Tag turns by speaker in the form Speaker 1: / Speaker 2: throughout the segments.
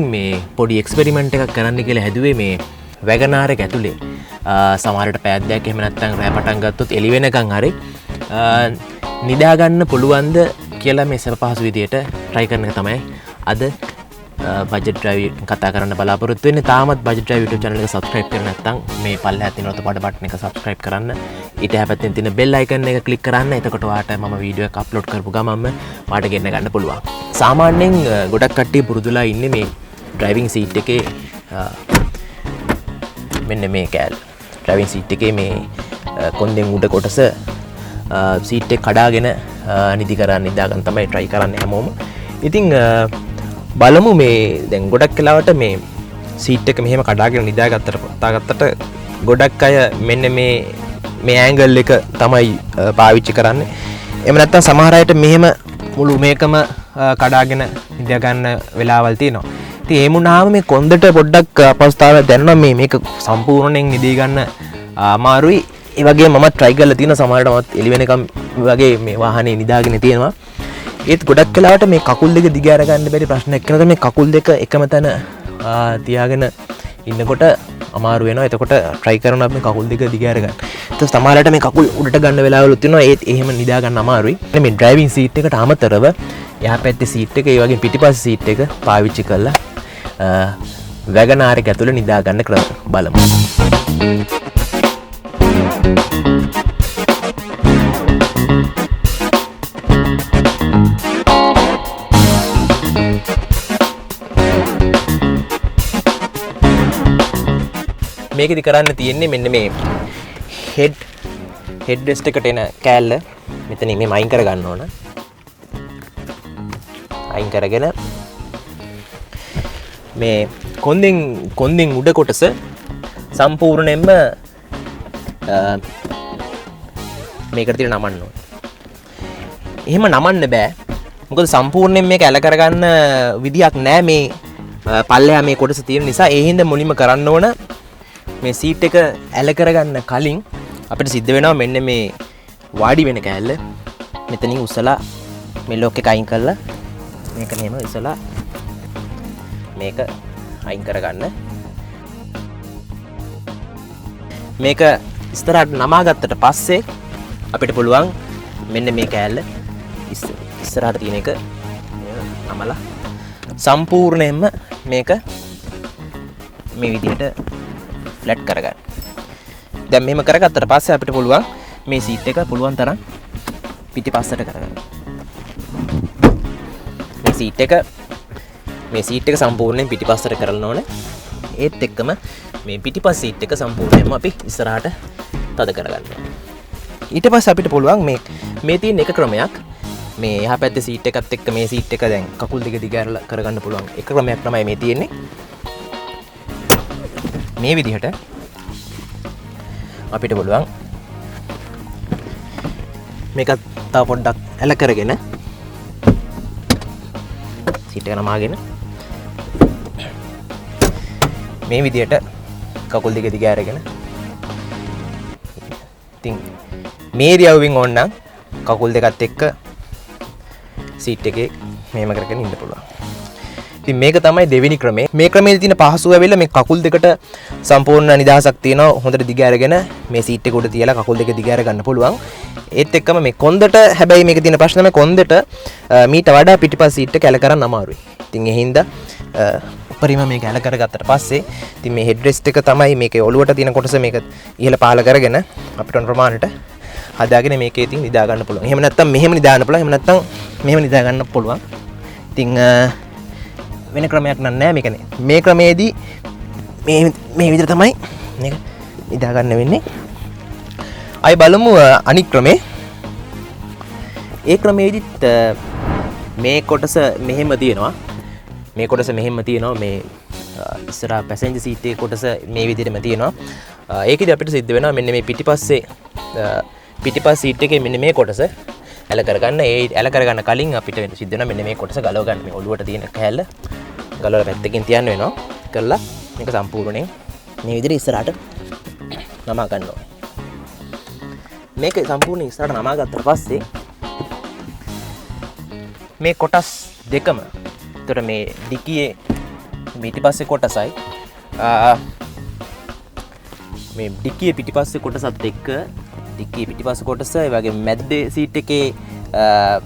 Speaker 1: මේ පොඩි එක්ස්පෙරිමන්ට් එකක් කරන්න කියලා හැදුවේ මේ WagonR එක ඇතුලේ සමහරට පෑද්දයක් එහෙම නැත්නම් රෑ පටන් ගත්තොත් එළි වෙනකන් හරි නිදා ගන්න පුළුවන්ද කියලා මේ සර පහසු විදියට try කරන එක තමයි අද budget drive කතා කරන්න බලාපොරොත්තු වෙන්නේ. තාමත් budget drive YouTube channel එක subscribe කරලා නැත්නම් මේ පල්ලෙහා තියෙන රතු පාට button එක subscribe කරන්න. ඊට හැපැත්තෙන් තියෙන bell icon එක click කරන්න. එතකොට ඔයාට මම වීඩියෝ එක upload කරපු ගමන්ම ඔයාට ගෙන්න ගන්න පුළුවන්. සාමාන්‍යයෙන් ගොඩක් කට්ටිය පුරුදුලා ඉන්නේ මේ driving seat එකේ මෙන්න මේ කෑල්ල driving seat එකේ මේ කොන්දෙන් උඩ කොටස seat එක කඩාගෙන නිදි කරන්න නිදා ගන්න තමයි try කරන්නේ හැමෝම. ඉතින් බලමු මේ දැන් ගොඩක් වෙලාවට මේ seat එක මෙහෙම කඩාගෙන නිදාගත්තට ගොඩක් අය මෙන්න මේ angle එක තමයි පාවිච්චි කරන්නේ. එහෙම නැත්නම් සමහර අයට මෙහෙම මුළු මේකම කඩාගෙන නිදා ගන්න වෙලාවල් තියෙනවා. ඉතින් ඒ වුණාම මේ කොන්දට පොඩ්ඩක් අපස්ථාවක් දැනෙනවා මේක සම්පූර්ණයෙන් නිදී ගන්න අමාරුයි. ඒ වගේම මම try කරලා තියෙන සමහරට මත් එළි වෙනකම් වගේ මේ වාහනේ නිදාගෙන තියෙනවා. ඒත් ගොඩක් වෙලාවට මේ කකුල් දෙක දිග අර ගන්න බැරි ප්‍රශ්නයක් වෙනවා. මේ කකුල් දෙක එකම තැන තියාගෙන ඉන්නකොට අමාරු වෙනවා. එතකොට try කරනවා මේ කකුල් දෙක දිග අර ගන්න. ඒත් සමහරට මේ කකුල් උඩට ගන්න වෙලාවලුත් තියෙනවා. ඒත් එහෙම නිදා ගන්න අමාරුයි. මේ driving seat එකට අමතරව එහා පැත්තේ seat එක ඒ වගේ පිටිපස්සේ seat එක පාවිච්චි කරලා WagonR එක ඇතුළේ නිදා ගන්න ක්‍රම බලමු. මේකෙදි කරන්න තියෙන්නේ මෙන්න මේ head rest එකට එන කෑල්ල මෙතනින් මේ අයින් කර ගන්න ඕන. අයින් කරගෙන මේ කොන්දෙන් උඩ කොටස සම්පූර්ණයෙන්ම මේකට තියලා නමන්න ඕනේ. එහෙම නමන්න බෑ. මොකද සම්පූර්ණයෙන් මේක ඇල කරගන්න විදියක් නෑ මේ පල්ලෙහා මේ කොටස තියෙන නිසා. ඒ හින්දා මුලින්ම කරන්න ඕන මේ සීට් එක ඇල කරගන්න කලින් අපිට සිද්ධ වෙනවා මෙන්න මේ වාඩි වෙන කෑල්ල මෙතනින් උස්සලා මේ ලොක් එක අයින් කරලා මේක මෙහෙම ඉස්සලා මේක අයින් කරගන්න. මේක ඉස්සරහට නමා ගත්තට පස්සේ අපිට පුළුවන් මෙන්න මේ කෑල්ල ඉස්සරහට තියෙන එක නමලා සම්පූර්ණයෙන්ම මේක මේ විදිහට ෆ්ලැට් කරගන්න. දැන් මෙහෙම කරගත්තට පස්සේ අපිට පුළුවන් මේ සීට් එක පුළුවන් තරම් පිටිපස්සට කරගන්න. මේ සීට් එක සම්පූර්ණයෙන් පිටිපස්සට කරන්න ඕනේ. ඒත් එක්කම මේ පිටිපස්ස සීට් එක සම්පූර්ණයෙන්ම අපි ඉස්සරහට තද කරගන්න ඕනේ. ඊට පස්සේ අපිට පුළුවන් මේ තියෙන එක ක්‍රමයක් මේ එහා පැත්තේ සීට් එකත් එක්ක මේ සීට් එක දැන් කකුල් දෙක දිග ඇරලා කරගන්න පුළුවන් එක ක්‍රමයක් තමයි මේ තියෙන්නේ. මේ විදිහට අපිට පුළුවන් මේක තව පොඩ්ඩක් ඇල කරගෙන සීට් එක නමාගෙන මේ විදිහට කකුල් දෙක දිග අරගෙන ඉතින් මේ ඉරියව්වෙන් ඕනනම් කකුල් දෙකත් එක්ක සීට් එකේ මෙහෙම කරගෙන ඉන්න පුළුවන්. ඉතින් මේක තමයි දෙවෙනි ක්‍රමය. මේ ක්‍රමයේ තියෙන පහසුව ඇවිල්ලා මේ කකුල් දෙකට සම්පූර්ණ නිදහසක් තියෙනවා. හොඳට දිග අරගෙන මේ සීට් එක උඩ තියලා කකුල් දෙක දිග අර ගන්න පුළුවන්. ඒත් එක්කම මේ කොන්දට හැබැයි මේක තියෙන ප්‍රශ්න තමයි කොන්දට මීට වඩා පිටිපස්ස සීට් එක ඇල කරන්න අමාරුයි. ඉතින් ඒ හින්දා උඩරිම මේක ඇල කරගත්තට පස්සේ ඉතින් මේ හෙඩ් රෙස්ට් එක තමයි මේකේ ඔළුවට තියෙන කොටස මේක ඉහළ පහළ කරගෙන අපිට ඕන ප්‍රමාණයට හදාගෙන මේකේ ඉතින් නිදා ගන්න පුළුවන්. එහෙම නැත්නම් මෙහෙම නිදා ගන්න පුළුවන්. එහෙම නැත්නම් මෙහෙම නිදා ගන්න පුළුවන්. ඉතින් වෙන ක්‍රමයක් නෑ මේකනේ. මේ ක්‍රමයේදී මේ විදිහට තමයි මේක නිදා ගන්න වෙන්නේ. අය බලමු අනිත් ක්‍රමේ. ඒ ක්‍රමයේදීත් මේ කොටස මෙහෙම තියෙනවා. මේ කොටස මෙහෙම තියෙනවා. මේ ඉස්සරහා පැසෙන්ජර් සීට් එකේ කොටස මේ විදිහටම තියෙනවා. ඒකෙදි අපිට සිද්ධ වෙනවා මෙන්න මේ පිටිපස්ස සීට් එකේ මෙන්න මේ කොටස ඇල කරගන්න. ඒ ඇල කරගන්න කලින් අපිට සිද්ධ වෙනවා මෙන්න මේ කොටස ගලව ගන්න. මේ ඔළුවට තියෙන කෑල්ල ගලවලා පැත්තකින් තියන්න වෙනවා. කරලා මේක සම්පූර්ණයෙන් මේ විදිහට ඉස්සරහට නමා ගන්න ඕනේ. මේක සම්පූර්ණයෙන් ඉස්සරහට නමා ගත්තට පස්සේ මේ කොටස් දෙකම එතකොට මේ ඩිකියේ ඊට පස්සේ කොටසයි මේ ඩික්කියේ පිටිපස්සේ කොටසත් එක්ක ඩික්කියේ පිටිපස්සේ කොටස ඒ වගේ මැද්දේ සීට් එකේ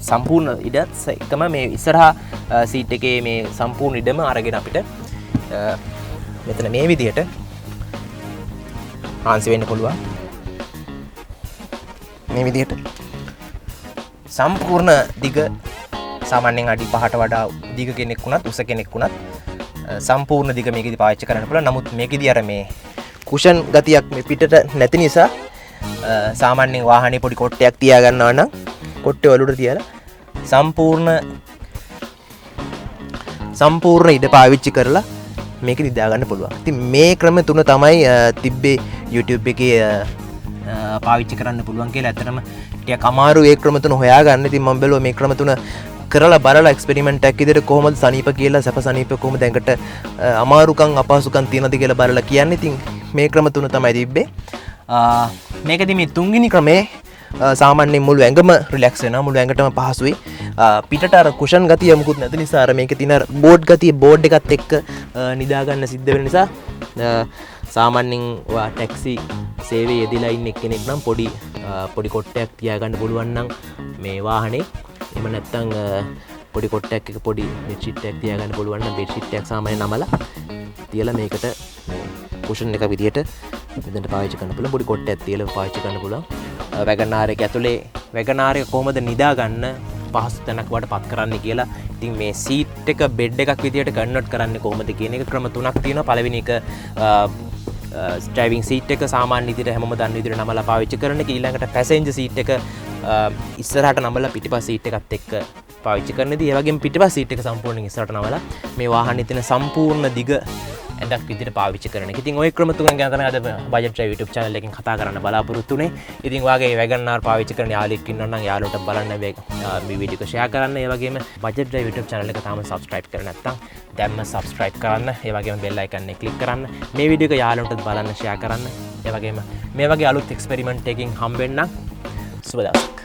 Speaker 1: සම්පූර්ණ ඉඩත් එකම මේ ඉස්සරහා සීට් එකේ මේ සම්පූර්ණ ඉඩම අරගෙන අපිට මෙතන මේ විදිහට ආන්සි වෙන්න පුළුවන්. මේ විදිහට සම්පූර්ණ දිග සාමාන්‍යයෙන් අඩි 5ට වඩා දිග කෙනෙක් වුණත් උස කෙනෙක් වුණත් සම්පූර්ණ දිග මේකෙදි පාවිච්චි කරන්න පුළුවන්. නමුත් මේකෙදි අර මේ කුෂන් ගතියක් මේ පිටට නැති නිසා සාමාන්‍යයෙන් වාහනේ පොඩි කොට්ටයක් තියා ගන්නවා නම් කොට්ටේ වලුට තියලා සම්පූර්ණ ඉඩ පාවිච්චි කරලා මේක නිදා ගන්න පුළුවන්. ඉතින් මේ ක්‍රම තුන තමයි තිබ්බේ YouTube එකේ පාවිච්චි කරන්න පුළුවන් කියලා. ඇත්තටම ටිකක් අමාරු ඒ ක්‍රම තුන හොයාගන්න. ඉතින් මම බැලුවා මේ ක්‍රම තුන කරලා බලලා එක්ස්පෙරිමන්ට් එකක් විදිහට කොහොමද සනීප කියලා සැප සනීප කොහොමද ඇඟට අමාරුකම් අපහසුකම් තියෙනවද කියලා බලලා කියන්නේ. ඉතින් මේ ක්‍රම තුන තමයි තිබ්බේ. මේකදී මේ තුන්වෙනි ක්‍රමේ සාමාන්‍යයෙන් මුළු ඇඟම රිලැක්ස් වෙනවා. මුළු ඇඟටම පහසුයි. පිටට අර කුෂන් ගතිය මුකුත් නැති නිසා අර මේකේ තියෙන බෝඩ් ගතිය බෝඩ් එකත් එක්ක නිදා ගන්න සිද්ධ වෙන නිසා සාමාන්‍යයෙන් ඔයා ටැක්සි සේවයේ යෙදලා ඉන්න කෙනෙක් නම් පොඩි කොට්ටයක් තියාගන්න පුළුවන් නම් මේ වාහනේ එහෙම නැත්නම් පොඩි කොට්ටයක් එක පොඩි බෙඩ් ෂීට් එකක් තියාගන්න පුළුවන් නම් බෙඩ් ෂීට් එකක් සාමාන්‍යයෙන් නමලා තියලා මේකට කුෂන් එක විදියට මෙතනට පාවිච්චි කරන්න පුළුවන්. පොඩි කොට්ටයක් තියලා පාවිච්චි කරන්න පුළුවන්. WagonR එක ඇතුලේ WagonR එක කොහොමද නිදා ගන්න පහසු තැනක් වට පත් කරන්න කියලා. ඉතින් මේ සීට් එක බෙඩ් එකක් විදියට කන්වර්ට් කරන්නේ කොහොමද කියන එක ක්‍රම තුනක් තියෙනවා. පළවෙනි එක ඩ්‍රයිවිං සීට් එක සාමාන්‍ය විදියට හැමෝම දන්න විදියට නමලා පාවිච්චි කරන එක. ඊළඟට පැසෙන්ජර් සීට් එක ඉස්සරහට නමලා පිටිපස්ස සීට් එකත් එක්ක පාවිච්චි කරනදී ඒ වගේම පිටිපස්ස සීට් එක සම්පූර්ණයෙන් ඉස්සරහට නමලා මේ වාහනේ තියෙන සම්පූර්ණ දිග ඇඳක් විදිහට පාවිච්චි කරන එක. ඉතින් ওই ක්‍රම තුන ගැන තමයි අද බජට් ඩ්‍රයිව් YouTube channel එකෙන් කතා කරන්න බලාපොරොත්තු වෙන්නේ. ඉතින් ඔයාගේ WagonR පාවිච්චි කරන යාළුවෙක් ඉන්නවා නම් යාළුවට බලන්න මේ වීඩියෝ එක share කරන්න. ඒ වගේම බජට් ඩ්‍රයිව් YouTube channel එක තාම subscribe කරලා නැත්නම් දැන්ම subscribe කරන්න. ඒ වගේම bell icon එක click කරන්න. මේ වීඩියෝ එක යාළුවන්ට බලන්න share කරන්න. ඒ වගේම මේ වගේ අලුත් experiment එකකින් හම්බෙන්න සුබ දවසක්.